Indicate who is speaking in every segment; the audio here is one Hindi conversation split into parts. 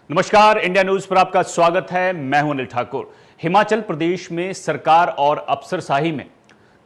Speaker 1: नमस्कार, इंडिया न्यूज पर आपका स्वागत है। मैं हूं अनिल ठाकुर। हिमाचल प्रदेश में सरकार और अफसरशाही में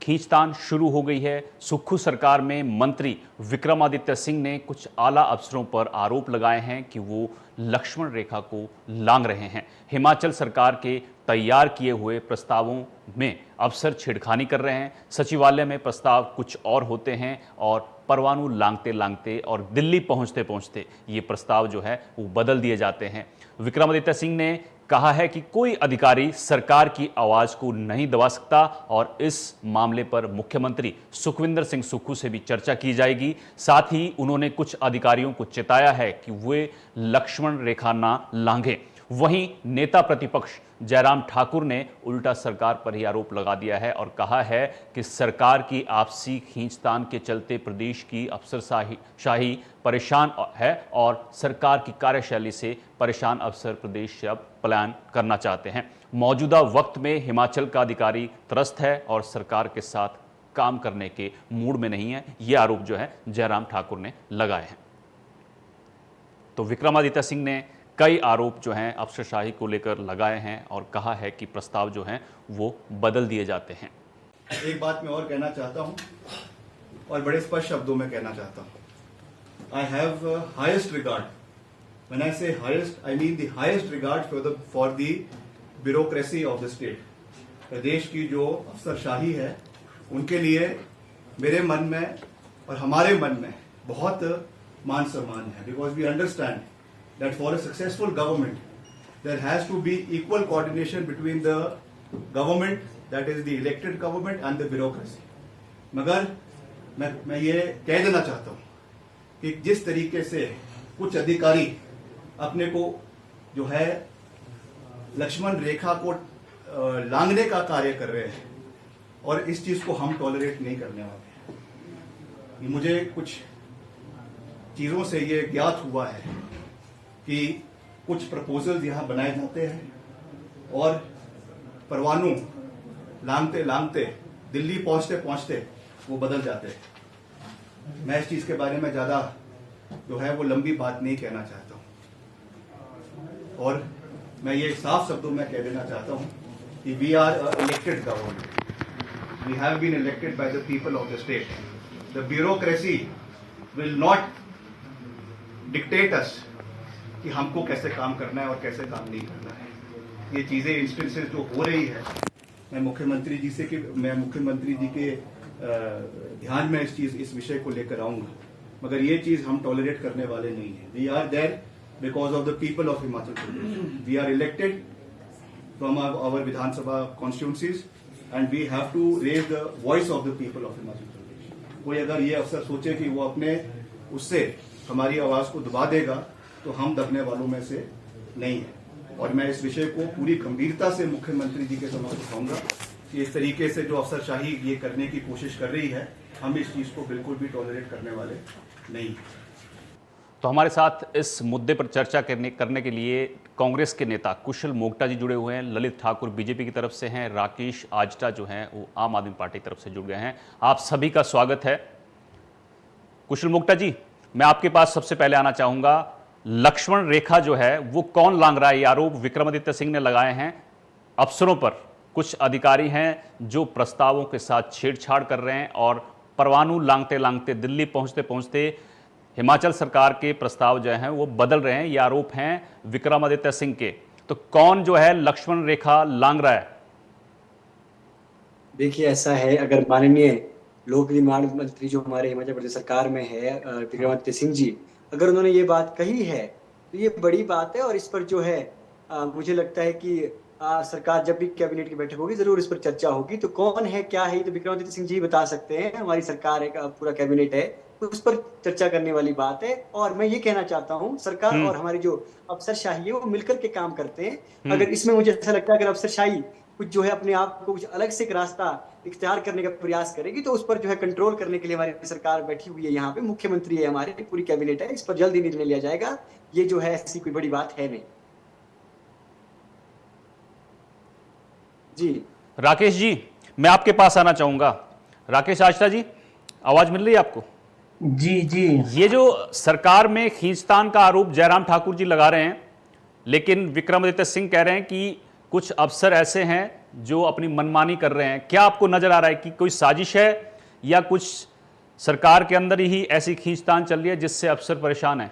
Speaker 1: खींचतान शुरू हो गई है। सुक्खू सरकार में मंत्री विक्रमादित्य सिंह ने कुछ आला अफसरों पर आरोप लगाए हैं कि वो लक्ष्मण रेखा को लांघ रहे हैं। हिमाचल सरकार के तैयार किए हुए प्रस्तावों में अफसर छेड़खानी कर रहे हैं। सचिवालय में प्रस्ताव कुछ और होते हैं और परवानू लांघते लांघते और दिल्ली पहुंचते पहुंचते ये प्रस्ताव जो है वो बदल दिए जाते हैं। विक्रमादित्य सिंह ने कहा है कि कोई अधिकारी सरकार की आवाज को नहीं दबा सकता और इस मामले पर मुख्यमंत्री सुखविंदर सिंह सुक्खू से भी चर्चा की जाएगी। साथ ही उन्होंने कुछ अधिकारियों को चेताया है कि वे लक्ष्मण रेखा ना लांघें। वहीं नेता प्रतिपक्ष जयराम ठाकुर ने उल्टा सरकार पर ही आरोप लगा दिया है और कहा है कि सरकार की आपसी खींचतान के चलते प्रदेश की अफसरशाही परेशान है और सरकार की कार्यशैली से परेशान अफसर प्रदेश से अब पलायन करना चाहते हैं। मौजूदा वक्त में हिमाचल का अधिकारी त्रस्त है और सरकार के साथ काम करने के मूड में नहीं है। ये आरोप जो है जयराम ठाकुर ने लगाए हैं। तो विक्रमादित्य सिंह ने कई आरोप जो हैं अफसरशाही को लेकर लगाए हैं और कहा है कि प्रस्ताव जो हैं वो बदल दिए जाते हैं।
Speaker 2: एक बात मैं और कहना चाहता हूं और बड़े स्पष्ट शब्दों में कहना चाहता हूं। I have highest regard, when I say highest I mean the highest regard for the bureaucracy of the state. प्रदेश की जो अफसरशाही है उनके लिए मेरे मन में और हमारे मन में बहुत मान सम्मान है, because we understand that for a successful government there has to be equal coordination between the government, that is the elected government, and the bureaucracy. मगर मैं ये कह देना चाहता हूँ कि जिस तरीके से कुछ अधिकारी अपने को जो है लक्ष्मण रेखा को लांघने का कार्य कर रहे हैं और इस चीज को हम टॉलरेट नहीं करने वाले हैं। मुझे कुछ चीजों से ये ज्ञात हुआ है कि कुछ प्रपोजल्स यहाँ बनाए जाते हैं और परवानू लांघते लांघते दिल्ली पहुंचते पहुंचते वो बदल जाते हैं। मैं इस चीज के बारे में ज्यादा जो है वो लंबी बात नहीं कहना चाहता हूं और मैं ये साफ शब्दों में कह देना चाहता हूं कि we are elected government, we have been elected by the people of the state. The bureaucracy will not dictate us कि हमको कैसे काम करना है और कैसे काम नहीं करना है। ये चीजें इंस्टेंसेस जो हो रही है, मैं मुख्यमंत्री जी के ध्यान में इस विषय को लेकर आऊंगा, मगर ये चीज हम टॉलरेट करने वाले नहीं है। We are there because of the people of Himachal Pradesh. We are elected from our Vidhan Sabha constituencies and we have to raise the voice of the people of Himachal Pradesh. कोई अगर ये अफसर सोचे कि वो अपने उससे हमारी आवाज को दबा देगा तो हम दबने वालों में से नहीं है और मैं इस विषय को पूरी गंभीरता से मुख्यमंत्री जी के समक्ष उठाऊंगा कि इस तरीके से जो अफसरशाही ये करने की कोशिश कर रही है, हम इस चीज को बिल्कुल भी टॉलरेट करने वाले नहीं।
Speaker 1: तो हमारे साथ इस मुद्दे पर चर्चा करने के लिए कांग्रेस के नेता कुशल मोक्टा जी जुड़े हुए हैं। ललित ठाकुर बीजेपी की तरफ से हैं, राकेश आजटा जो हैं वो आम आदमी पार्टी की तरफ से जुड़ गए हैं। आप सभी का स्वागत है। कुशल मोक्टा जी, मैं आपके पास सबसे पहले आना चाहूंगा। लक्ष्मण रेखा जो है वो कौन लांघ रहा है? ये आरोप विक्रमादित्य सिंह ने लगाए हैं अफसरों पर। कुछ अधिकारी हैं जो प्रस्तावों के साथ छेड़छाड़ कर रहे हैं और परवानू लांघते लांघते दिल्ली पहुंचते पहुंचते हिमाचल सरकार के प्रस्ताव जो हैं वो बदल रहे हैं। ये आरोप हैं विक्रमादित्य सिंह के। तो कौन जो है लक्ष्मण रेखा लांघ रहा है?
Speaker 3: देखिए, ऐसा है, अगर माननीय लोक निर्माण मंत्री जो हमारे हिमाचल प्रदेश सरकार में है विक्रमादित्य सिंह जी, अगर उन्होंने ये बात कही है तो ये बड़ी बात है और इस पर जो है मुझे लगता है कि सरकार जब भी कैबिनेट की बैठक होगी जरूर इस पर चर्चा होगी। तो कौन है क्या है तो विक्रमादित्य सिंह जी बता सकते हैं। हमारी सरकार है, पूरा कैबिनेट है, तो उस पर चर्चा करने वाली बात है। और मैं ये कहना चाहता हूँ, सरकार और हमारी जो अफसरशाही है वो मिलकर के काम करते हैं। अगर इसमें मुझे ऐसा लगता है अगर अफसरशाही कुछ जो है अपने आप को कुछ अलग से एक रास्ता इख्तियार करने का प्रयास करेगी तो उस पर जो है कंट्रोल करने के लिए हमारी सरकार बैठी हुई है। यहाँ पे मुख्यमंत्री है, हमारे पूरी कैबिनेट है, इस पर जल्द ही निर्णय लिया जाएगा। ये जो है ऐसी कोई बड़ी बात है नहीं। जी
Speaker 1: राकेश जी, मैं आपके पास आना चाहूंगा। राकेश आजटा जी, आवाज मिल रही है आपको?
Speaker 4: जी जी।
Speaker 1: ये जो सरकार में खींचतान का आरोप जयराम ठाकुर जी लगा रहे हैं, लेकिन विक्रमादित्य सिंह कह रहे हैं कि कुछ अफसर ऐसे हैं जो अपनी मनमानी कर रहे हैं। क्या आपको नजर आ रहा है कि कोई साजिश है या कुछ सरकार के अंदर ही ऐसी खींचतान चल रही है जिससे अफसर परेशान है?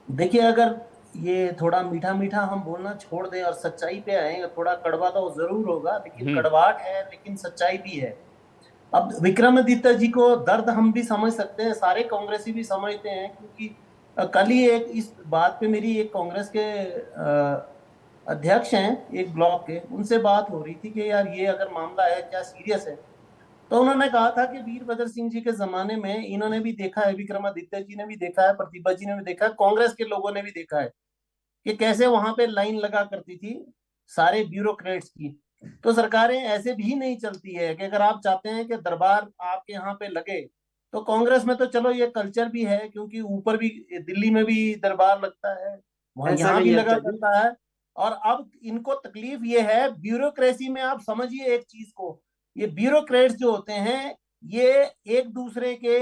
Speaker 4: देखिए, अगर ये थोड़ा मीठा मीठा हम बोलना छोड़ दें और सच्चाई पे आए, थोड़ा कड़वा तो जरूर होगा, लेकिन कड़वाहट है, लेकिन सच्चाई भी है। अब विक्रमादित्य जी को दर्द हम भी समझ सकते हैं, सारे कांग्रेसी भी समझते हैं, क्योंकि कल ही एक इस बात पे मेरी एक कांग्रेस के अध्यक्ष हैं एक ब्लॉक के, उनसे बात हो रही थी कि यार ये अगर मामला है क्या सीरियस है, तो उन्होंने कहा था कि वीरभद्र सिंह जी के जमाने में इन्होंने भी देखा है, विक्रमादित्य जी ने भी देखा है, प्रतिभा जी ने भी देखा है, कांग्रेस के लोगों ने भी देखा है कि कैसे वहां पे लाइन लगा करती थी सारे ब्यूरोक्रेट्स की। तो सरकारें ऐसे भी नहीं चलती है कि अगर आप चाहते हैं कि दरबार आपके यहाँ पे लगे, तो कांग्रेस में तो चलो ये कल्चर भी है, क्योंकि ऊपर भी दिल्ली में भी दरबार लगता है, वहां
Speaker 3: ऐसा
Speaker 4: यहाँ
Speaker 3: नहीं
Speaker 4: भी
Speaker 3: है
Speaker 4: लगा
Speaker 3: अध्यक्ष जी।
Speaker 4: करता है। और अब इनको तकलीफ ये है ब्यूरोक्रेसी में, आप समझिए एक चीज को, ये ब्यूरोक्रेट्स जो होते हैं ये एक दूसरे के,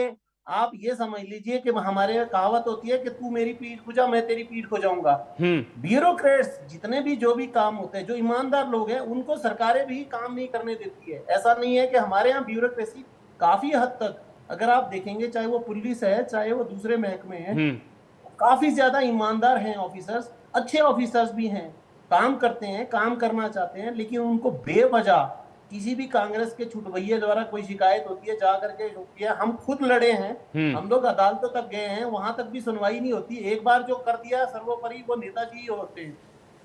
Speaker 4: आप ये समझ लीजिए कि हमारे यहाँ कहावत होती है कि तू मेरी पीठ खुजा मैं तेरी पीठ खुजाऊंगा। ब्यूरोक्रेट्स जितने भी जो भी काम होते हैं, जो ईमानदार लोग हैं, उनको सरकारें भी काम नहीं करने देती है। ऐसा नहीं है कि हमारे यहाँ ब्यूरोक्रेसी काफी हद तक, अगर आप देखेंगे, चाहे वो पुलिस है चाहे वो दूसरे महकमे हैं, काफी ज्यादा ईमानदार हैं ऑफिसर्स, अच्छे ऑफिसर्स भी हैं, काम करते हैं, काम करना चाहते हैं, लेकिन उनको बेवजह किसी भी कांग्रेस के छुटभैये द्वारा कोई शिकायत होती है, जा करके होती है, हम खुद लड़े हैं, हम लोग अदालतों तक गए हैं, वहां तक भी सुनवाई नहीं होती। एक बार जो कर दिया सर्वोपरि वो नेताजी ही होते हैं।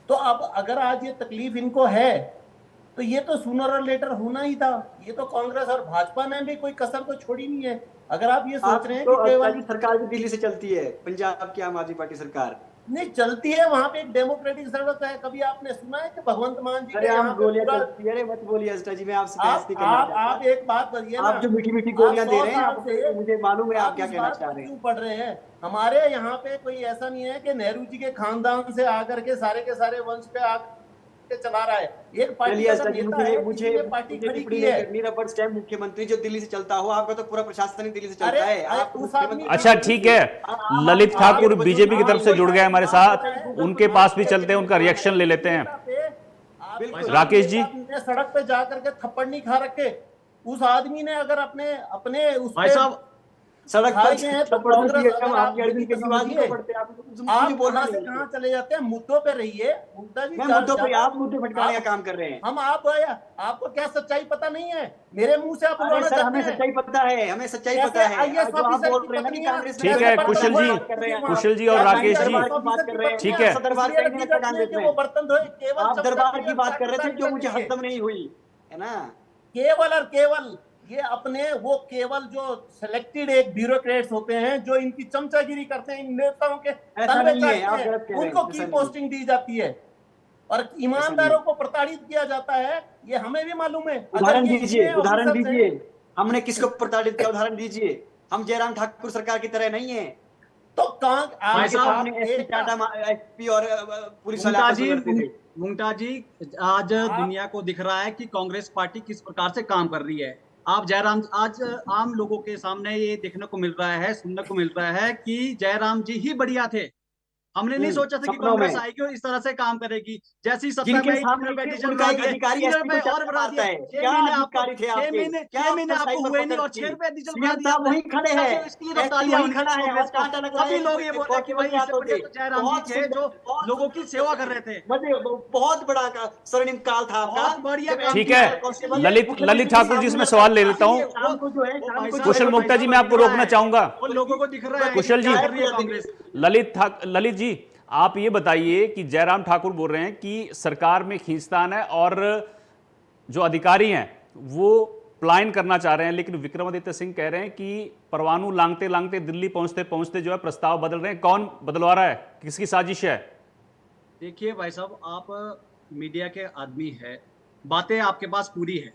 Speaker 4: तो अब अगर आज ये तकलीफ इनको है, तो ये तो सूनर और लेटर होना ही था। ये तो कांग्रेस और भाजपा ने भी कोई कसर तो छोड़ी नहीं है। अगर आप ये सोच रहे हैं
Speaker 3: तो
Speaker 4: कि केवल
Speaker 3: सरकार भी दिल्ली से चलती है, पंजाब की आम आदमी पार्टी सरकार
Speaker 4: नहीं चलती है, वहां पे एक डेमोक्रेटिक सर्विस है। कभी आपने सुना है कि भगवंत मान जी
Speaker 3: अरे
Speaker 4: के
Speaker 3: हम
Speaker 4: यहाँ पे
Speaker 3: गोलियां
Speaker 4: पूरा,
Speaker 3: चलती है। अरे मत बोलिए अस्टा जी, मैं आपसे बहस नहीं करना चाहता।
Speaker 4: आप एक बात बताइए ना,
Speaker 3: आप जो मीठी मीठी गोलियां दे रहे हैं,
Speaker 4: आप से
Speaker 3: मुझे मालूम है आप
Speaker 4: आप
Speaker 3: क्या
Speaker 4: इस
Speaker 3: कहना
Speaker 4: बात
Speaker 3: चाह
Speaker 4: को
Speaker 3: रहे हैं।
Speaker 4: क्यों पढ़ रहे हैं? हमारे यहाँ पे कोई ऐसा नहीं है कि नेहरू जी के खानदान से आकर के सारे वंश पे आकर के चला रहा है। एक पार्टी
Speaker 3: चलिए
Speaker 4: का
Speaker 3: अस्टा जी,
Speaker 4: नेता है,
Speaker 3: मुझे
Speaker 4: किसी ने पार्टी
Speaker 3: मुझे
Speaker 4: खड़ी
Speaker 3: टिप्पणी
Speaker 4: की
Speaker 3: नहीं
Speaker 4: है।
Speaker 3: करनी। रबर स्टैम्प मुख्यमंत्री जो दिल्ली से चलता हो, आपका तो पूरा प्रशासन ही दिल्ली से
Speaker 4: अरे
Speaker 3: चलता है। आप
Speaker 4: उस आदमी
Speaker 1: अच्छा ठीक है, ललित ठाकुर बीजेपी की तरफ से जुड़ गए हमारे साथ, उनके पास भी चलते हैं, उनका रिएक्शन ले लेते हैं। राकेश जी,
Speaker 4: आपने सड़क पे जाकर के थप्पड़ नहीं खा रखे, उस आदमी ने अगर अपने अपने उस
Speaker 5: भाई साहब
Speaker 3: सड़क
Speaker 4: खाए
Speaker 3: पर
Speaker 4: गए हैं, तो
Speaker 3: थप्पड़ तो
Speaker 4: कांग्रेस,
Speaker 3: दिए
Speaker 4: अगर
Speaker 3: हम,
Speaker 4: आप
Speaker 3: आपके अरविंद
Speaker 4: ये तो
Speaker 3: केजरीवाल जी को
Speaker 4: समझिए,
Speaker 3: पढ़ते हैं। आप मुझे
Speaker 4: आप
Speaker 3: बोलना
Speaker 4: कहां से
Speaker 3: नहीं
Speaker 4: कहां
Speaker 3: है।
Speaker 4: चले जाते हैं। मुद्दों पे रहिए मुद्दा जी।
Speaker 3: मैं मुद्दों पे, आप मुद्दे भटकाने का काम कर रहे हैं।
Speaker 4: हम आप आपको क्या सच्चाई पता नहीं है? मेरे मुंह से आप
Speaker 3: अरे
Speaker 4: बुलवाना
Speaker 3: सर,
Speaker 4: चाहते
Speaker 3: हमें
Speaker 4: हैं?
Speaker 3: सच्चाई पता है, हमें सच्चाई
Speaker 4: कैसे
Speaker 3: पता है।
Speaker 4: आईएएस
Speaker 3: जो आप
Speaker 4: ऑफिसर
Speaker 3: बोल
Speaker 4: की
Speaker 3: रहे हैं ना कि
Speaker 4: पत्नियां,
Speaker 3: कांग्रेस
Speaker 1: ठीक
Speaker 3: में
Speaker 1: है,
Speaker 3: बर्तन
Speaker 1: कुशल जी,
Speaker 3: धोए बात कर रहे हैं आप।
Speaker 1: कुशल जी और
Speaker 3: क्या
Speaker 1: राकेश जी,
Speaker 3: दरबार की बात कर रहे हैं?
Speaker 1: ठीक है।
Speaker 3: दरबार
Speaker 4: इसलिए
Speaker 3: कहीं नहीं रखा कांग्रेस
Speaker 4: कि
Speaker 3: में।
Speaker 4: वो बर्तन धोए, केवल
Speaker 3: आप
Speaker 4: चमचा
Speaker 3: दरबार
Speaker 4: के
Speaker 3: की बात कर रहे थे जो
Speaker 4: चाटने
Speaker 3: मुझे
Speaker 4: के लिए।
Speaker 3: हजम नहीं हुई है ना।
Speaker 4: केवल और केवल ये अपने वो केवल जो सिलेक्टेड एक ब्यूरोक्रेट्स होते हैं जो इनकी चमचागिरी करते हैं, इन नेताओं के
Speaker 3: ऐसा
Speaker 4: तलवे
Speaker 3: नहीं है,
Speaker 4: चाटते
Speaker 3: आप
Speaker 4: हैं,
Speaker 3: गलत कह रहे हैं।
Speaker 4: उनको
Speaker 3: ऐसा
Speaker 4: की
Speaker 3: नहीं है।
Speaker 4: पोस्टिंग दी जाती है और ईमानदारों को प्रताड़ित किया जाता है। ये हमें भी मालूम है। अगर
Speaker 3: उदाहरण
Speaker 4: ये
Speaker 3: दीजिए,
Speaker 4: इतने
Speaker 3: उदाहरण
Speaker 4: ऑफिसर्स हैं,
Speaker 3: दीजिए। हमने किसको प्रताड़ित किया, उदाहरण दीजिए। हम जयराम ठाकुर सरकार की तरह नहीं है।
Speaker 4: तो कहां
Speaker 5: भाई साहब,
Speaker 4: आप
Speaker 3: हमने एसपी टाटा, एसपी और पुलिस वाले
Speaker 5: मुमताज
Speaker 3: आपस में लड़ते थे।
Speaker 5: मुमताज जी, आज दुनिया को दिख रहा है कि कांग्रेस पार्टी किस प्रकार से काम कर रही है। आप जयराम, आज आम लोगों के सामने ये देखने को मिल रहा है, सुनने को मिल रहा है कि जयराम जी ही बढ़िया थे। हमने नहीं सोचा था कि
Speaker 3: सपनों
Speaker 5: कांग्रेस
Speaker 3: में।
Speaker 5: आएगी और इस तरह से काम करेगी। जैसी सत्ता
Speaker 3: जिनके
Speaker 5: में 3
Speaker 3: सामने
Speaker 5: रुपए डीजल
Speaker 3: उनका
Speaker 5: बढ़ा
Speaker 3: एक
Speaker 5: दिए,
Speaker 3: अधिकारी
Speaker 5: 3
Speaker 3: एसपी
Speaker 5: रुपए
Speaker 3: को
Speaker 5: और बढ़ा दिए।
Speaker 3: आता है।
Speaker 5: 6
Speaker 3: क्या
Speaker 5: महीने आपको
Speaker 3: अधिकारी थे
Speaker 5: 6
Speaker 3: आपके?
Speaker 5: महीने
Speaker 3: क्या
Speaker 5: 6 महीने
Speaker 3: आपको
Speaker 5: आपको
Speaker 3: साइबर
Speaker 5: हुए नहीं और
Speaker 3: पकड़
Speaker 5: 6 रुपए डीजल बढ़ा
Speaker 3: सीएम
Speaker 5: दिया
Speaker 3: साहब
Speaker 5: आपने।
Speaker 3: वहीं खड़े हैं,
Speaker 5: तभी इसकी रफ्तार
Speaker 3: एसपी
Speaker 5: लिया
Speaker 3: वहीं
Speaker 5: उनकी
Speaker 3: खड़ा है,
Speaker 5: कांग्रेस
Speaker 3: हाथ
Speaker 5: को।
Speaker 3: कांटा लगा
Speaker 5: सभी
Speaker 3: है।
Speaker 5: लोग ये बोल रहे हैं कि भाई
Speaker 3: मुख्यमंत्री
Speaker 5: इससे
Speaker 3: आते
Speaker 5: बढ़िया
Speaker 3: थे।
Speaker 5: तो जयराम जी
Speaker 3: बहुत
Speaker 5: थे जो
Speaker 3: सुंदर,
Speaker 5: लोगों की सेवा कर रहे थे।
Speaker 3: बहुत बड़ा स्वर्णिम काल था आपका।
Speaker 5: बहुत बढ़िया काम
Speaker 1: ठीक
Speaker 5: किया
Speaker 1: है, ललित ठाकुर जी से मैं सवाल ले लेता हूँ।
Speaker 3: शाम को जो है, शाम को
Speaker 1: कुशल मुक्ता जी, मैं आपको रोकना चाहूंगा।
Speaker 5: वो लोगों को दिख रहा है
Speaker 1: कुशल
Speaker 5: कि
Speaker 1: जी,
Speaker 5: क्या कर रही है कांग्रेस।
Speaker 1: ललित जी, आप ये बताइए कि जयराम ठाकुर बोल रहे हैं कि सरकार में खींचतान है और जो अधिकारी हैं वो पलायन करना चाह रहे हैं, लेकिन विक्रमादित्य सिंह कह रहे हैं कि परवाणु लांगते लांगते दिल्ली पहुंचते पहुंचते जो है प्रस्ताव बदल रहे हैं। कौन बदलवा रहा है, किसकी साजिश है?
Speaker 5: देखिए भाई साहब, आप मीडिया के आदमी है, बातें आपके पास पूरी है,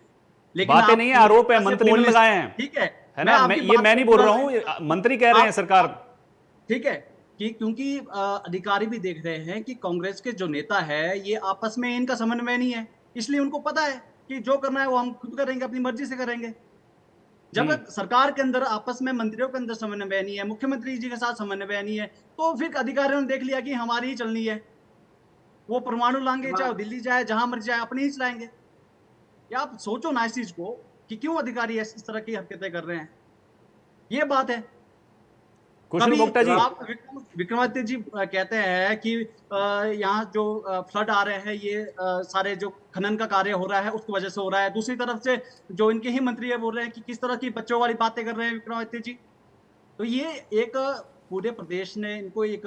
Speaker 5: लेकिन
Speaker 1: बातें नहीं है, आरोप है, मंत्री ने लगाए हैं,
Speaker 5: ठीक है
Speaker 1: ना? मैं नहीं बोल रहा हूं, मंत्री कह रहे हैं सरकार।
Speaker 5: ठीक है कि क्योंकि अधिकारी भी देख रहे हैं कि कांग्रेस के जो नेता है ये आपस में इनका समन्वय नहीं है, इसलिए उनको पता है कि जो करना है वो हम खुद करेंगे, अपनी मर्जी से करेंगे। जब सरकार के अंदर आपस में मंत्रियों के अंदर समन्वय नहीं है, मुख्यमंत्री जी के साथ समन्वय नहीं है, तो फिर अधिकारियों ने देख लिया कि हमारी ही चलनी है, वो परमाणु लाएंगे, चाहे दिल्ली जाए, जहां मर्जी जाए, अपनी ही चलाएंगे। या आप सोचो ना इस चीज को कि क्यों अधिकारी इस तरह की हरकतें कर रहे हैं, ये बात है।
Speaker 1: कुशल मोक्ता जी,
Speaker 5: आप विक्रमादित्य जी कहते हैं कि यहाँ जो फ्लड आ रहे हैं ये सारे जो खनन का कार्य हो रहा है उसकी वजह से हो रहा है। दूसरी तरफ से जो इनके ही मंत्री है बोल रहे हैं कि किस तरह की बच्चों वाली बातें कर रहे हैं विक्रमादित्य जी। तो ये एक पूरे प्रदेश ने इनको एक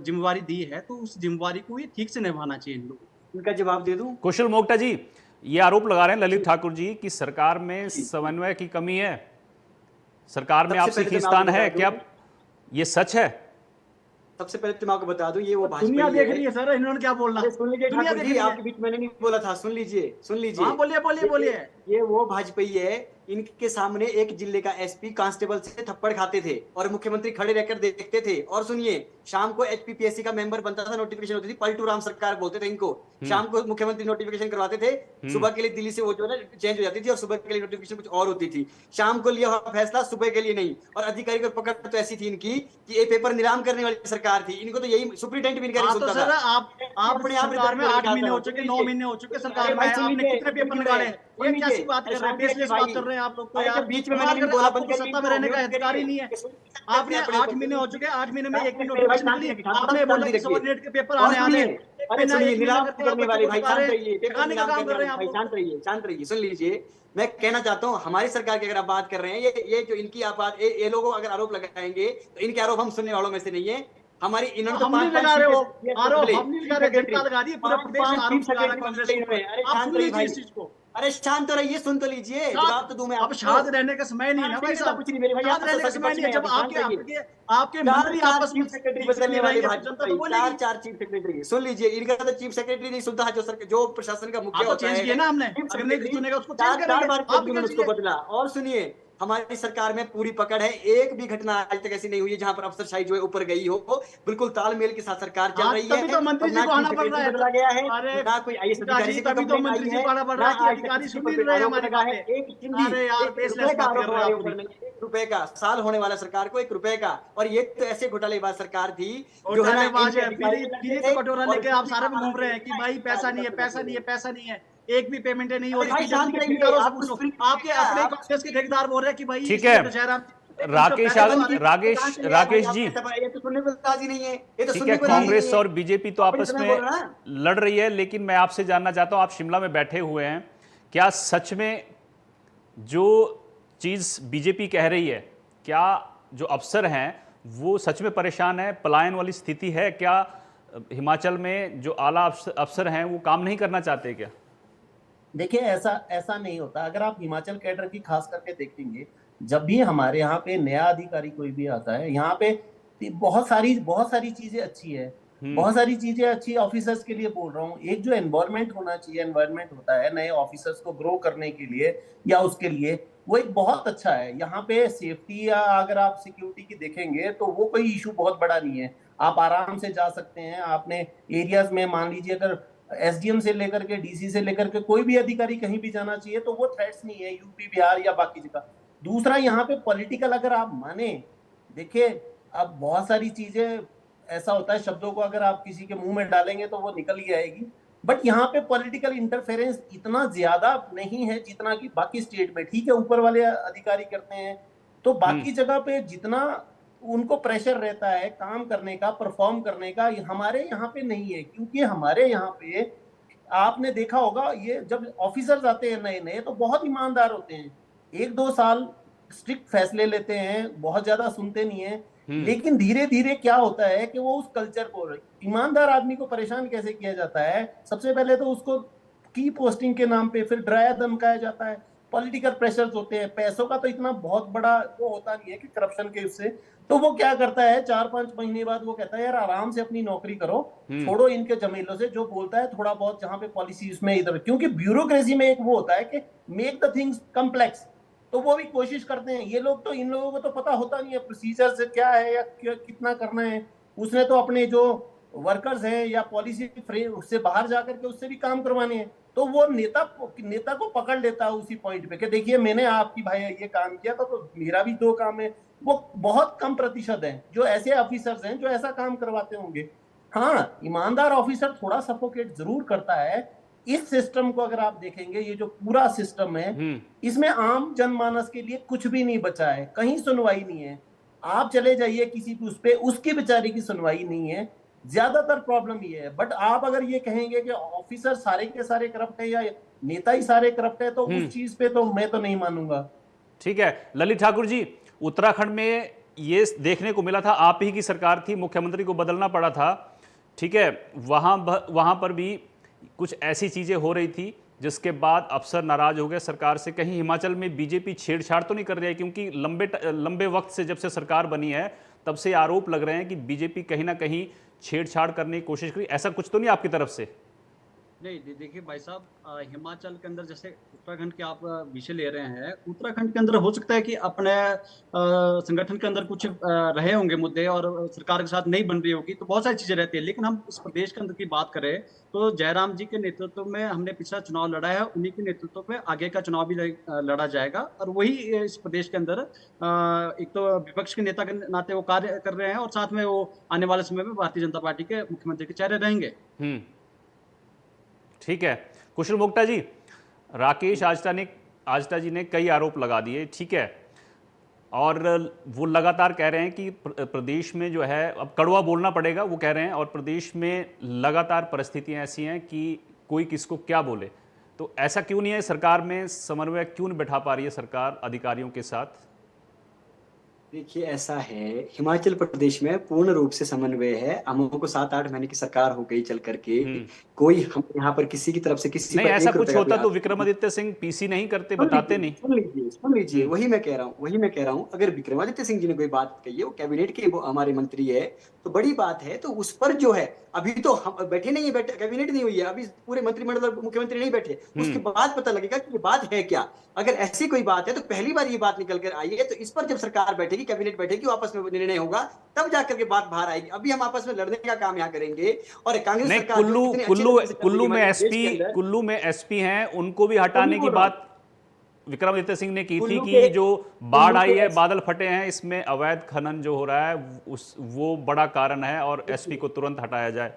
Speaker 5: जिम्मेवारी दी है, तो उस जिम्मेवारी को ये ठीक से निभाना चाहिए इन लोगों को।
Speaker 3: इनका जवाब दे दूं?
Speaker 1: कुशल मोक्ता जी, ये आरोप लगा रहे हैं ललित ठाकुर जी कि सरकार में समन्वय की कमी है, सरकार में आपसी खींचतान है, क्या ये सच है?
Speaker 3: सबसे पहले तो मैं आपको बता दूं, ये वो
Speaker 5: दुनिया देख रही है सर, इन्होंने क्या बोलना।
Speaker 3: सुन लीजिए
Speaker 5: दुनिया
Speaker 3: ठाकुर जी, आपके बीच मैंने नहीं बोला था, सुन लीजिए सुन लीजिए।
Speaker 5: हाँ बोलिए बोलिए बोलिए।
Speaker 3: ये वो भाजपाई है, इनके सामने एक जिले का एसपी कांस्टेबल से थप्पड़ खाते थे और मुख्यमंत्री खड़े रहकर देखते थे। और सुनिए, शाम को एचपीपीएससी का मेंबर बनता था, नोटिफिकेशन होती थी, पलटू राम सरकार बोलते थे इनको। शाम को मुख्यमंत्री नोटिफिकेशन करवाते थे, सुबह के लिए दिल्ली से वो जो है चेंज हो जाती थी और सुबह के लिए नोटिफिकेशन कुछ और होती थी। शाम को लिया हुआ फैसला सुबह के लिए नहीं। और अधिकारी को पकड़ तो ऐसी थी इनकी कि ये पेपर नीलाम करने वाली सरकार थी। इनको तो यही सुप्रीटेंडेंट भी नहीं सुनता था।
Speaker 5: आप अपने सरकार में 8 महीने हो चुके, 9 महीने हो चुके सरकार में, आपने कितने पेपर निकाले? ये कैसी बात कर रहे हैं, बेसलेस बात कर रहे हैं आप लोग तो यार।
Speaker 3: बीच में मैंने बोला बंद कर,
Speaker 5: सत्ता में रहने का अधिकार ही नहीं है। आपने 8 महीने हो चुके, 8 महीने में एक भी नोटिफिकेशन निकली, आपने बोला कि सबऑर्डिनेट के पेपर आने।
Speaker 3: अरे सुनिए, नीलाम करने वाले भाई शांत रहिए, पेपर नीलाम करने वाले भाई शांत रहिए, शांत रहिए, सुन लीजिए। मैं कहना चाहता हूँ, हमारी सरकार की अगर आप बात कर रहे हैं, ये जो इनकी आप बात, ये लोगों अगर आरोप लगाएंगे तो इनके आरोप हम सुनने वालों में से नहीं है। हमारी इन्होंने तो
Speaker 5: हम लगा रहे हो आरोप, हम नहीं लगा रहे, जनता लगा दी, पूरा प्रदेश आरोप लगा रहा है कांग्रेस को। आप सुन लीजिए इस चीज को।
Speaker 3: अरे शांत तो रहिए, सुन तो लीजिए, जवाब तो दूं मैं।
Speaker 5: अब शांत रहने का समय नहीं है ना भाई साहब,
Speaker 3: कुछ नहीं मेरे भाई,
Speaker 5: शांत रहने का समय नहीं है। जब आपके मंत्री आपस में
Speaker 3: सेक्रेटरी बदलने वाले भाई, चार चीफ सेक्रेटरी, सुन लीजिए, इनका तो चीफ सेक्रेटरी नहीं सुनता है, जो प्रशासन का मुखिया होता है।
Speaker 5: चेंज किया ना हमने, अगर नहीं सुनेगा उसको चेंज करेंगे,
Speaker 3: उसको बदला। और सुनिए, हमारी सरकार में पूरी पकड़ है, एक भी घटना आज तक ऐसी नहीं हुई है जहां पर अफसरशाही जो है ऊपर गई हो। बिल्कुल तालमेल के साथ सरकार चल रही है।
Speaker 5: तो मंत्री जी को आना पड़ रहा है,
Speaker 3: बदला गया है ना कोई आईएएस अधिकारी से,
Speaker 5: तभी तो मंत्री जी को आना पड़ रहा है कि अधिकारी सुन नहीं रहे हमारी बातें।
Speaker 3: एक रुपए का साल होने वाला सरकार को, 1 रुपए का। और ये तो ऐसे घोटालेबाज सरकार थी जो है ना,
Speaker 5: तो कटोरा लेके आप सारे में घूम रहे हैं कि भाई पैसा नहीं है, पैसा नहीं है, पैसा नहीं है, एक भी पेमेंट नहीं हो रही। आपके अपने कांग्रेस के ठेकेदार बोल रहे हैं कि भाई
Speaker 1: ठीक है राकेश जी,
Speaker 3: ये तो सुनने को राजी नहीं है।
Speaker 1: ठीक है, कांग्रेस और बीजेपी तो आपस में लड़ रही है, लेकिन मैं आपसे जानना चाहता हूं, आप शिमला में बैठे हुए हैं, क्या सच में जो चीज बीजेपी कह रही है, क्या जो अफसर हैं वो सच में परेशान है, पलायन वाली स्थिति है? क्या हिमाचल में जो आला अफसर हैं वो काम नहीं करना चाहते क्या?
Speaker 4: देखिए, ऐसा नहीं होता। अगर आप हिमाचल कैडर की खास करके देखेंगे, जब भी हमारे यहाँ पे नया अधिकारी कोई भी आता है, यहाँ पे बहुत सारी चीजें अच्छी है, बहुत सारी चीजें अच्छी ऑफिसर्स के लिए बोल रहा हूँ। एक जो एनवायरनमेंट होना चाहिए, एनवायरनमेंट होता है नए ऑफिसर्स को ग्रो करने के लिए या उसके लिए, वो एक बहुत अच्छा है। यहाँ पे सेफ्टी या अगर आप सिक्योरिटी की देखेंगे तो वो कोई इशू बहुत बड़ा नहीं है, आप आराम से जा सकते हैं। आपने एरियाज में मान लीजिए, अगर एसडीएम से लेकर के डीसी से लेकर के कोई भी अधिकारी कहीं भी जाना चाहिए तो वो थ्रेट्स नहीं है, यूपी बिहार या बाकी जगह। दूसरा, यहाँ पे पॉलिटिकल अगर आप माने, देखिए अब बहुत सारी चीजें ऐसा होता है, शब्दों को अगर आप किसी के मुंह में डालेंगे तो वो निकल ही आएगी, बट यहाँ पे पॉलिटिकल इंटरफेरेंस इतना ज्यादा नहीं है जितना कि बाकी स्टेट में। ठीक है, ऊपर वाले अधिकारी करते हैं, तो बाकी जगह पे जितना उनको प्रेशर रहता है काम करने का, परफॉर्म करने का, हमारे यहाँ पे नहीं है। क्योंकि हमारे यहाँ पे आपने देखा होगा, ये जब ऑफिसर्स आते हैं नए नए तो बहुत ईमानदार होते हैं, 1-2 साल स्ट्रिक्ट फैसले लेते हैं, बहुत ज्यादा सुनते नहीं है, लेकिन धीरे धीरे क्या होता है कि वो उस कल्चर को, ईमानदार आदमी को परेशान कैसे किया जाता है, सबसे पहले तो उसको की पोस्टिंग के नाम पे फिर डराया धमकाया जाता है, पॉलिटिकल प्रेशर्स होते हैं, पैसों का तो इतना बहुत बड़ा वो होता नहीं है कि करप्शन के उससे, तो वो क्या करता है 4-5 महीने बाद वो कहता है यार आराम से अपनी नौकरी करो, छोड़ो इनके झमेलों से, जो बोलता है थोड़ा बहुत जहां पे पॉलिसी उसमें इधर, क्योंकि ब्यूरोक्रेसी में एक वो होता है कि मेक द थिंग्स कॉम्प्लेक्स, तो वो भी कोशिश करते हैं। ये लोग तो, इन लोगों को तो पता होता नहीं है प्रोसीजर से क्या है या कितना करना है। उसने तो अपने जो वर्कर्स हैं या पॉलिसी फ्रेम उससे बाहर जाकर के उससे भी काम करवाने हैं, तो वो नेता को पकड़ लेता है उसी पॉइंट पे कि देखिए मैंने आपकी भाई ये काम किया तो मेरा भी 2 काम है। वो बहुत कम प्रतिशत हैं जो ऐसे ऑफिसर्स हैं जो ऐसा काम करवाते होंगे। हाँ, ईमानदार ऑफिसर थोड़ा सफोकेट जरूर करता है। इस सिस्टम को अगर आप देखेंगे, ये जो पूरा सिस्टम है, इसमें आम जनमानस के लिए कुछ भी नहीं बचा है, कहीं सुनवाई नहीं है। आप चले जाइए किसी भी उस पे, उसकी बेचारे की सुनवाई नहीं है। ज्यादातर प्रॉब्लम ये है। बट आप अगर ये कहेंगे कि ऑफिसर सारे के सारे करप्ट है या नेता ही सारे करप्ट है, तो उस चीज पे तो मैं तो नहीं मानूंगा।
Speaker 1: ठीक है ललित ठाकुर जी, उत्तराखंड में ये देखने को मिला था, आप ही की सरकार थी, मुख्यमंत्री को बदलना पड़ा था, ठीक है, वहां पर भी कुछ ऐसी चीजें हो रही थी जिसके बाद अफसर नाराज हो गए सरकार से। कहीं हिमाचल में बीजेपी छेड़छाड़ तो नहीं कर रही है? क्योंकि लंबे वक्त से जब से सरकार बनी है तब से आरोप लग रहे हैं कि बीजेपी कहीं ना कहीं छेड़छाड़ करने की कोशिश करी। ऐसा कुछ तो नहीं आपकी तरफ से?
Speaker 5: नहीं देखिए भाई साहब, हिमाचल के अंदर जैसे उत्तराखंड के आप विषय ले रहे हैं, उत्तराखंड के अंदर हो सकता है कि अपने संगठन के अंदर कुछ रहे होंगे मुद्दे और सरकार के साथ नहीं बन रही होगी, तो बहुत सारी चीजें रहती है। लेकिन हम इस प्रदेश के अंदर की बात करें तो जयराम जी के नेतृत्व में हमने पिछला चुनाव लड़ा है, उन्हीं के नेतृत्व में आगे का चुनाव भी लड़ा जाएगा। और वही इस प्रदेश के अंदर एक तो विपक्ष के नेता के नाते वो कार्य कर रहे हैं और साथ में वो आने वाले समय में भारतीय जनता पार्टी के मुख्यमंत्री के चेहरे रहेंगे।
Speaker 1: ठीक है कुशल मोक्टा जी, राकेश आजटा जी ने कई आरोप लगा दिए, ठीक है, और वो लगातार कह रहे हैं कि प्रदेश में जो है, अब कड़वा बोलना पड़ेगा, वो कह रहे हैं, और प्रदेश में लगातार परिस्थितियां ऐसी हैं कि कोई किसको क्या बोले। तो ऐसा क्यों नहीं है? सरकार में समन्वय क्यों नहीं बैठा पा रही है सरकार अधिकारियों के साथ?
Speaker 3: देखिए ऐसा है, हिमाचल प्रदेश में पूर्ण रूप से समन्वय है। हम को 7-8 महीने की सरकार हो गई चल करके, कोई हम यहाँ पर किसी की तरफ से किसी
Speaker 1: नहीं,
Speaker 3: पर
Speaker 1: ऐसा
Speaker 3: 1
Speaker 1: कुछ
Speaker 3: रुपया
Speaker 1: होता
Speaker 3: भी
Speaker 1: तो विक्रमादित्य सिंह पीसी नहीं करते,
Speaker 3: सुन
Speaker 1: बताते
Speaker 3: लीजिए,
Speaker 1: नहीं।
Speaker 3: सुन लीजिए, वही मैं कह रहा हूँ। अगर विक्रमादित्य सिंह जी ने कोई बात कही है, वो कैबिनेट के हमारे मंत्री है, तो बड़ी बात है। तो उस पर जो है, अभी तो हम बैठे नहीं है, कैबिनेट नहीं हुई है, अभी पूरे मंत्रिमंडल और मुख्यमंत्री नहीं बैठे, उसके बाद पता लगेगा कि ये बात है क्या। अगर ऐसी कोई बात है तो पहली बार ये बात निकल कर आई है, तो इस पर जब सरकार बैठेगी, कैबिनेट बैठेगी, आपस में निर्णय होगा, तब जाकर के बात बाहर आएगी। अभी हम आपस में लड़ने का काम यहाँ करेंगे। और कांग्रेस सरकार
Speaker 1: कुल्लू में एसपी हैं, उनको भी हटाने की बात विक्रमादित्य सिंह ने की थी कि जो बाढ़ आई है, बादल फटे हैं, इसमें अवैध खनन जो हो रहा है वो बड़ा कारण है और एसपी को तुरंत हटाया जाए।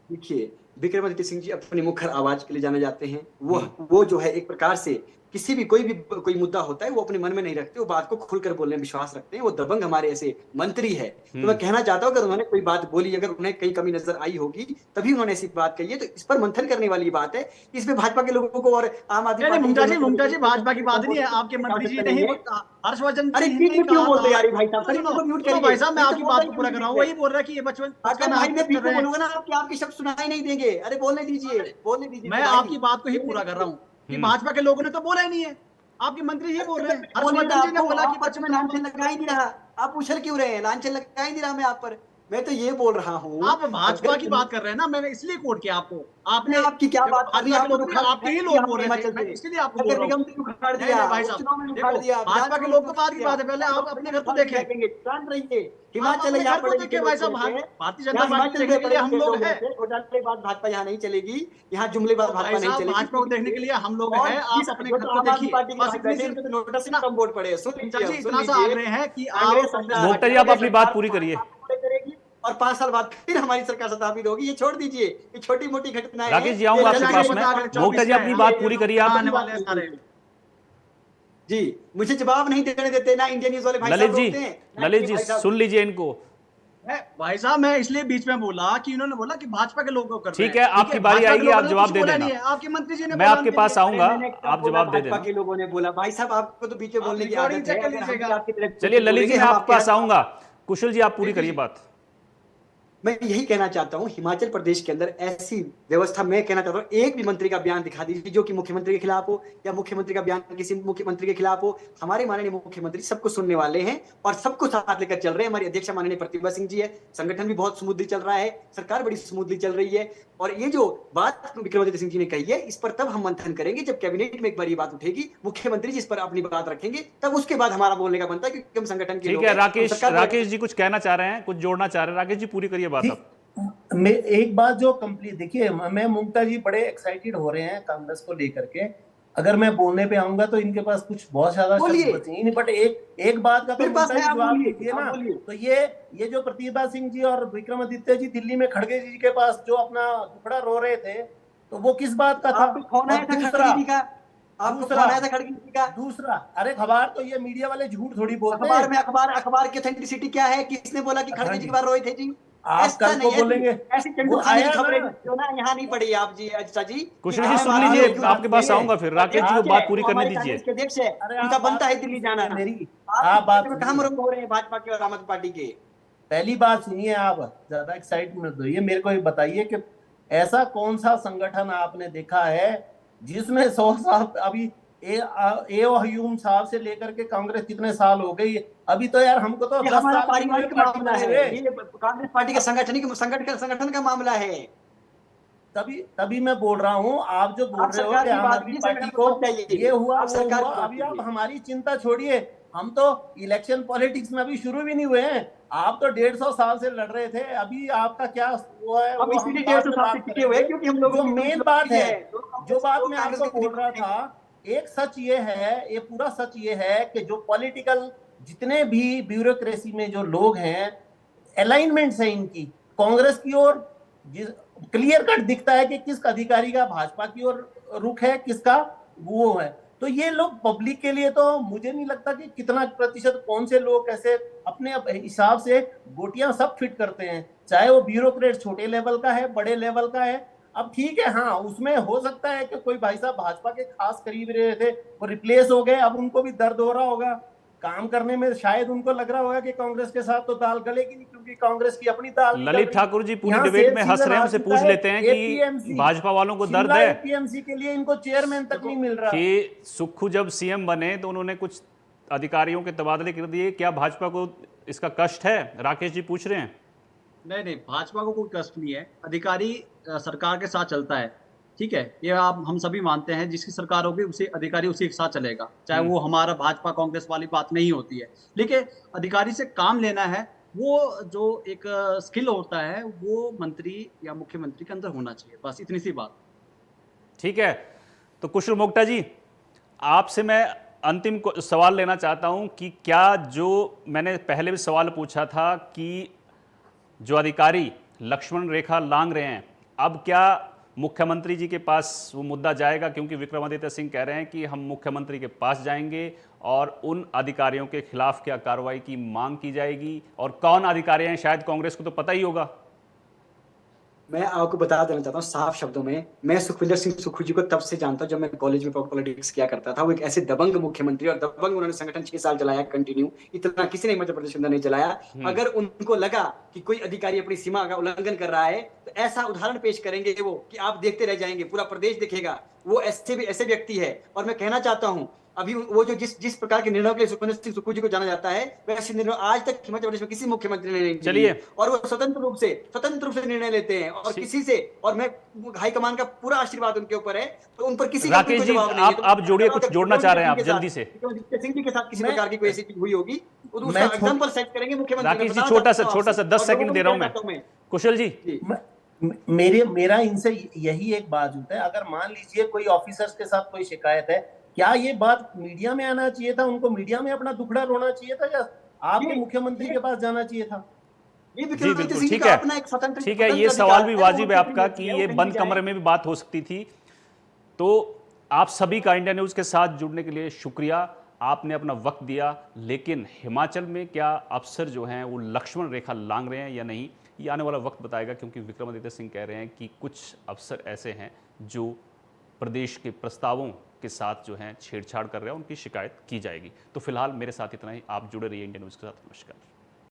Speaker 3: देखिए विक्रमादित्य सिंह जी अपनी मुखर आवाज के लिए जाने जाते हैं। वो जो है एक प्रकार से किसी भी कोई मुद्दा होता है, वो अपने मन में नहीं रखते, वो बात को खुलकर बोलने में विश्वास रखते हैं। वो दबंग हमारे ऐसे मंत्री है। तो मैं कहना चाहता हूँ, अगर उन्होंने कोई बात बोली, अगर उन्हें कहीं कमी नजर आई होगी, तभी उन्होंने ऐसी बात कही है। तो इस पर मंथन करने वाली बात है। इसमें भाजपा के लोगों को और आम आदमी पार्टी
Speaker 5: मुमता जी भाजपा की बात नहीं है, आपके मंत्री जी नहीं, हर्षवर्धन।
Speaker 3: अरे क्यों बोलते यार भाई साहब?
Speaker 5: भाई साहब मैं आपकी बात को पूरा कर रहा हूँ। वही बोल रहा है कि ये बचपन
Speaker 3: भाई मैं पीछे बोलूंगा ना, आपके शब्द सुनाई नहीं देंगे। अरे बोलने दीजिए।
Speaker 5: मैं आपकी बात को ही पूरा कर रहा हूँ कि भाजपा के लोगों ने तो बोला ही नहीं है, आपके मंत्री ही बोल रहे हैं। हर्षवर्धन जी ने बोला कि बचपन
Speaker 3: लांछन लगा ही नहीं रहा। आप उछल क्यों रहे हैं? लांछन लगा ही नहीं रहा मैं आप पर। मैं तो ये बोल रहा हूँ,
Speaker 5: आप भाजपा की बात कर रहे हैं ना, मैंने इसलिए कोट किया आपको। आपने
Speaker 3: आपकी क्या बात?
Speaker 5: आपके ही लोग बोल रहे थे, इसलिए आपको बोल रहा हूँ। भाई साहब भाजपा के लोग को बात की बात है, पहले आप अपने घर को देखें।
Speaker 3: हिमाचल
Speaker 5: घर को देखिए भाई साहब, भारतीय जनता पार्टी देखने के लिए हम लोग हैं।
Speaker 3: घोटालेबाज भाजपा यहाँ नहीं चलेगी, यहाँ जुमलेबाज भाजपा नहीं चलेगी।
Speaker 5: भाजपा को देखने के लिए हम लोग हैं, आप अपने घर को देखिए।
Speaker 3: नोटिस कम वोट पड़े।
Speaker 5: इतना सा आग्रह है कि
Speaker 1: मोक्ता जी आप अपनी बात पूरी करिए।
Speaker 3: और 5 साल बाद फिर हमारी सरकार स्थापित होगी। ये छोड़ दीजिए, ये छोटी मोटी घटनाएं।
Speaker 1: राकेश जी आऊंगा आपके पास में। मोक्ता जी अपनी बात पूरी करिए आप।
Speaker 5: आने वाले सारे
Speaker 3: जी मुझे जवाब नहीं देने देते ना इंडियन न्यूज़ वाले भाई साहब बोलते हैं।
Speaker 1: ललित जी सुन लीजिए इनको।
Speaker 5: भाई साहब मैं इसलिए बीच में बोला कि इन्होंने बोला कि भाजपा के लोग कर रहे हैं।
Speaker 1: ठीक है, आपकी बारी आएगी, आप जवाब दे देना।
Speaker 5: आपके मंत्री जी ने,
Speaker 1: मैं आपके पास आऊंगा, आप जवाब दे देना।
Speaker 3: भाजपा के लोगों ने बोला। भाई साहब आपको तो बीच में बोलने की आदत है।
Speaker 1: चलिए ललित जी मैं आपके पास आऊंगा। कुशल जी आप पूरी करिए बात।
Speaker 3: मैं यही कहना चाहता हूं, हिमाचल प्रदेश के अंदर ऐसी व्यवस्था, मैं कहना चाहता हूं, एक भी मंत्री का बयान दिखा दीजिए जो कि मुख्यमंत्री के खिलाफ हो, या मुख्यमंत्री का बयान किसी मुख्यमंत्री के खिलाफ हो। हमारे माननीय मुख्यमंत्री सबको सुनने वाले हैं और सबको साथ लेकर चल रहे हैं। हमारी अध्यक्ष माननीय प्रतिभा सिंह जी है, संगठन भी बहुत स्मूथली चल रहा है, सरकार बड़ी स्मूथली चल रही है। और ये जो बात विक्रमादित्य सिंह जी ने कही है, इस पर तब हम मंथन करेंगे जब कैबिनेट में एक बार ये बात उठेगी, मुख्यमंत्री जी इस पर अपनी बात रखेंगे, तब उसके बाद हमारा बोलने का बनता है, क्योंकि हम संगठन के लोग हैं।
Speaker 1: ठीक है राकेश जी कुछ कहना चाह रहे हैं, कुछ जोड़ना चाह रहे हैं। राकेश जी पूरी करिए बात आप।
Speaker 4: एक बात जो कंप्लीट देखिए, मैं मुक्ता जी बड़े एक्साइटेड हो रहे हैं कांग्रेस को लेकर के। अगर मैं बोलने पे आऊंगा तो इनके पास कुछ बहुत ज्यादा शब्द
Speaker 3: बोलिए,
Speaker 4: बचे ही नहीं, बट एक बात का तो
Speaker 3: मेरे पास
Speaker 4: मुक्ता
Speaker 3: है,
Speaker 4: जी
Speaker 3: आप
Speaker 4: जवाब
Speaker 3: बोलिए,
Speaker 4: दीजिए
Speaker 3: आप
Speaker 4: ना।
Speaker 3: बोलिए।
Speaker 4: तो ये जो प्रतिभा सिंह जी और विक्रमादित्य जी दिल्ली में खड़गे जी के पास जो अपना टुकड़ा रो रहे थे, तो वो किस बात का था?
Speaker 3: आपको फोन
Speaker 4: और
Speaker 3: आया था खड़गे जी का? आपको
Speaker 4: दूसरा
Speaker 3: फोन आया था खड़गे जी का?
Speaker 4: दूसरा अरे खबर तो ये मीडिया वाले झूठ थोड़ी बोलते हैं।
Speaker 3: अखबार में, अखबार की ऑथेंटिसिटी क्या है? किसने बोला कि
Speaker 4: हाँ
Speaker 3: खड़गे जी
Speaker 4: जी,
Speaker 3: के बार रोए थे जी?
Speaker 4: आप
Speaker 3: ऐसा
Speaker 4: कल
Speaker 3: नहीं,
Speaker 4: को
Speaker 3: ऐसी
Speaker 4: बोलेंगे
Speaker 3: ऐसी चंदू
Speaker 4: वो
Speaker 3: खाने की
Speaker 4: आया ना।
Speaker 3: खबरें जो ना यहाँ नहीं पड़ी आप जी, अजिता जी, कि
Speaker 1: कुशल जी
Speaker 3: हमें
Speaker 1: सुन
Speaker 3: मालूम
Speaker 1: लीजिए,
Speaker 3: है क्यों
Speaker 1: आपके पास
Speaker 4: सुनिए,
Speaker 1: आऊंगा फिर। राकेश जी को
Speaker 3: अध्यक्ष है,
Speaker 1: बात पूरी
Speaker 3: वो
Speaker 1: करने
Speaker 3: हमारे
Speaker 1: दीजिए।
Speaker 3: कांग्रेस के अध्यक्ष है,
Speaker 4: अरे
Speaker 3: उनका
Speaker 4: आप
Speaker 3: बनता
Speaker 4: बात
Speaker 3: है
Speaker 4: तो
Speaker 3: दिल्ली
Speaker 4: सुनिए
Speaker 3: जाना।
Speaker 4: मेरी।
Speaker 3: आप
Speaker 4: आप बात
Speaker 3: में कहाँ
Speaker 4: सुनिए,
Speaker 3: मरम्म हो रहे हैं भाजपा के और आम आदमी पार्टी के?
Speaker 4: पहली बात सुनिए, आप ज्यादा एक्साइटमेंट मत होइए। मेरे को ये बताइए कि ऐसा कौन सा संगठन आपने देखा है जिसमें 100 साल अभी ए हयूम साहब से लेकर के कांग्रेस कितने साल हो गई? अभी तो यार हमको तो
Speaker 3: ये
Speaker 4: 10
Speaker 3: हमारा
Speaker 4: साल भी नहीं हुए
Speaker 3: पारिवारिक
Speaker 4: पार्टी
Speaker 3: मामला
Speaker 4: बने
Speaker 3: है,
Speaker 4: हुए।
Speaker 3: ये कांग्रेस पार्टी के
Speaker 4: अब
Speaker 3: संगठन का मामला है।
Speaker 4: तभी तभी मैं बोल रहा हूं, आप जो बोल
Speaker 3: आप
Speaker 4: रहे हो
Speaker 3: सरकार
Speaker 4: कि
Speaker 3: की
Speaker 4: आम
Speaker 3: बात
Speaker 4: आदमी
Speaker 3: कीजिए,
Speaker 4: पार्टी
Speaker 3: संगठन
Speaker 4: को
Speaker 3: को मत
Speaker 4: ये
Speaker 3: जाइए,
Speaker 4: हुआ
Speaker 3: आप
Speaker 4: वो
Speaker 3: सरकार
Speaker 4: हुआ,
Speaker 3: की बात
Speaker 4: अभी आप
Speaker 3: कीजिए।
Speaker 4: हमारी चिंता छोड़िए। हम तो इलेक्शन पॉलिटिक्स में अभी शुरू भी नहीं हुए हैं। आप तो 150 साल से लड़ रहे थे, अभी आपका क्या वो है
Speaker 3: अब
Speaker 4: वो हम
Speaker 3: इसीलिए डेढ़
Speaker 4: बाद
Speaker 3: सौ
Speaker 4: में
Speaker 3: साल से
Speaker 4: बात
Speaker 3: टिके हुए हैं,
Speaker 4: करेंगे।
Speaker 3: क्योंकि हम लोगों
Speaker 4: जो
Speaker 3: की
Speaker 4: मेन बात
Speaker 3: लोकप्रिय
Speaker 4: है,
Speaker 3: है, लोग
Speaker 4: जो
Speaker 3: कांग्रेस
Speaker 4: बात
Speaker 3: लोग
Speaker 4: मैं
Speaker 3: कांग्रेस
Speaker 4: आपको
Speaker 3: के
Speaker 4: बोल रहा
Speaker 3: विरोधी
Speaker 4: था, एक सच ये है, ये पूरा सच ये है कि जो पॉलिटिकल जितने भी ब्यूरोक्रेसी में जो लोग हैं, अलाइनमेंट्स है इनकी कांग्रेस की ओर, क्लियर कट दिखता है कि किस अधिकारी का भाजपा की ओर रुख है, किसका वो है। तो ये लोग पब्लिक के लिए, तो मुझे नहीं लगता कि कितना प्रतिशत, कौन से लोग ऐसे अपने हिसाब से गोटियां सब फिट करते हैं, चाहे वो ब्यूरोक्रेट छोटे लेवल का है बड़े लेवल का है। अब ठीक है, हाँ उसमें हो सकता है कि कोई भाई साहब भाजपा के खास करीब रहे थे, वो रिप्लेस हो गए, अब उनको भी दर्द हो रहा होगा काम करने में। शायद उनको लग रहा होगा कि कांग्रेस के साथ तो दाल गलेगी नहीं, क्योंकि कांग्रेस की अपनी दाल निकल
Speaker 1: ललित
Speaker 4: रही है।
Speaker 1: ठाकुर जी पूरी
Speaker 4: यहाँ
Speaker 1: डिबेट
Speaker 4: सेल
Speaker 1: में हंस
Speaker 4: सीजन
Speaker 1: रहे हैं,
Speaker 4: आ
Speaker 1: उनसे
Speaker 4: चुका
Speaker 1: पूछ
Speaker 4: है।
Speaker 1: लेते हैं कि
Speaker 4: एपीएमसी,
Speaker 1: भाजपा वालों को दर्द
Speaker 4: शिमला
Speaker 1: है
Speaker 4: एपीएमसी के लिए इनको चेयरमैन तक नहीं मिल रहा।
Speaker 1: कि सुक्खू जब सीएम बने तो उन्होंने कुछ अधिकारियों के तबादले कर दिए। क्या भाजपा को इसका कष्ट है? राकेश जी पूछ रहे हैं।
Speaker 5: नहीं नहीं, भाजपा को कोई कष्ट नहीं है। अधिकारी सरकार के साथ चलता है, ठीक है, ये आप हम सभी मानते हैं। जिसकी सरकार होगी उसी अधिकारी उसी के साथ चलेगा, चाहे वो हमारा भाजपा कांग्रेस वाली बात नहीं होती है। लेकिन अधिकारी से काम लेना है, वो जो एक स्किल होता है वो मंत्री या मुख्यमंत्री के अंदर होना चाहिए, बस इतनी सी बात।
Speaker 1: ठीक है, तो कुशल मोक्ता जी, आपसे मैं अंतिम सवाल लेना चाहता हूं कि क्या जो मैंने पहले भी सवाल पूछा था कि जो अधिकारी लक्ष्मण रेखा लांग रहे हैं, अब क्या मुख्यमंत्री जी के पास वो मुद्दा जाएगा? क्योंकि विक्रमादित्य सिंह कह रहे हैं कि हम मुख्यमंत्री के पास जाएंगे और उन अधिकारियों के खिलाफ क्या कार्रवाई की मांग की जाएगी, और कौन अधिकारी हैं शायद कांग्रेस को तो पता ही होगा।
Speaker 3: मैं आपको बता देना चाहता हूँ साफ शब्दों में, मैं सुखविंदर सिंह सुक्खू जी को तब से जानता हूँ जब मैं कॉलेज में पॉलिटिक्स किया करता था। वो एक ऐसे दबंग मुख्यमंत्री, और दबंग उन्होंने संगठन 6 साल चलाया कंटिन्यू, इतना किसी ने मध्य प्रदेश के अंदर नहीं चलाया। अगर उनको लगा कि कोई अधिकारी अपनी सीमा का उल्लंघन कर रहा है, तो ऐसा उदाहरण पेश करेंगे वो कि आप देखते रह जाएंगे, पूरा प्रदेश देखेगा। वो ऐसे व्यक्ति है। और मैं कहना चाहता हूँ, अभी वो जो जिस प्रकार के निर्णयों के लिए सुखविंदर सिंह सुक्खू जी को जाना जाता है, वैसे निर्णय आज तक हिमाचल प्रदेश में किसी मुख्यमंत्री ने नहीं
Speaker 1: चलिए।
Speaker 3: लिए। और वो स्वतंत्र रूप से निर्णय लेते हैं, और किसी से, और मैं हाईकमान का पूरा आशीर्वाद उनके ऊपर है, तो उन पर किसी का
Speaker 1: राकेश
Speaker 3: कोई
Speaker 1: जी,
Speaker 3: जवाब नहीं है।
Speaker 1: आप जोड़िए, कुछ जोड़ना चाह रहे हैं आप जल्दी से।
Speaker 3: सिंह जी के साथ किसी
Speaker 4: मैं
Speaker 3: प्रकार की कोई ऐसी चीज हुई होगी, तो उसका
Speaker 4: मैं
Speaker 3: एग्जांपल सेट करेंगे मुख्यमंत्री।
Speaker 1: राकेश जी, छोटा सा 10 सेकंड दे रहा हूं मैं। कुशल जी,
Speaker 4: मेरा इनसे यही एक बात होता है, अगर मान लीजिए कोई ऑफिसर्स के साथ कोई शिकायत है, क्या ये बात मीडिया में आना चाहिए था? उनको मीडिया में अपना दुखड़ा रोना चाहिए था, या आपके मुख्यमंत्री के पास जाना चाहिए था?
Speaker 3: ये
Speaker 1: जी बिल्कुल,
Speaker 3: सिंह
Speaker 1: ठीक
Speaker 3: का
Speaker 1: है,
Speaker 3: अपना एक स्वतंत्र
Speaker 1: ठीक है, ये
Speaker 3: अधिकार
Speaker 1: सवाल भी
Speaker 3: है,
Speaker 1: वाजिब है
Speaker 3: वो
Speaker 1: आपका
Speaker 3: अपनी
Speaker 1: कि
Speaker 3: व्यक्ति है,
Speaker 1: ये
Speaker 3: वो
Speaker 1: बंद
Speaker 3: कहीं
Speaker 1: कमरे में भी बात हो सकती थी। तो आप सभी का इंडिया न्यूज़ के साथ जुड़ने के लिए शुक्रिया, आपने अपना वक्त दिया। लेकिन हिमाचल में क्या अफसर जो हैं वो लक्ष्मण रेखा लांग रहे हैं या नहीं, ये आने वाला वक्त बताएगा। क्योंकि विक्रमादित्य सिंह कह रहे हैं कि कुछ अफसर ऐसे हैं जो प्रदेश के प्रस्तावों के साथ जो हैं छेड़छाड़ कर रहे हैं, उनकी शिकायत की जाएगी। तो फिलहाल मेरे साथ इतना ही। आप जुड़े रहिए इंडिया न्यूज़ के साथ। नमस्कार।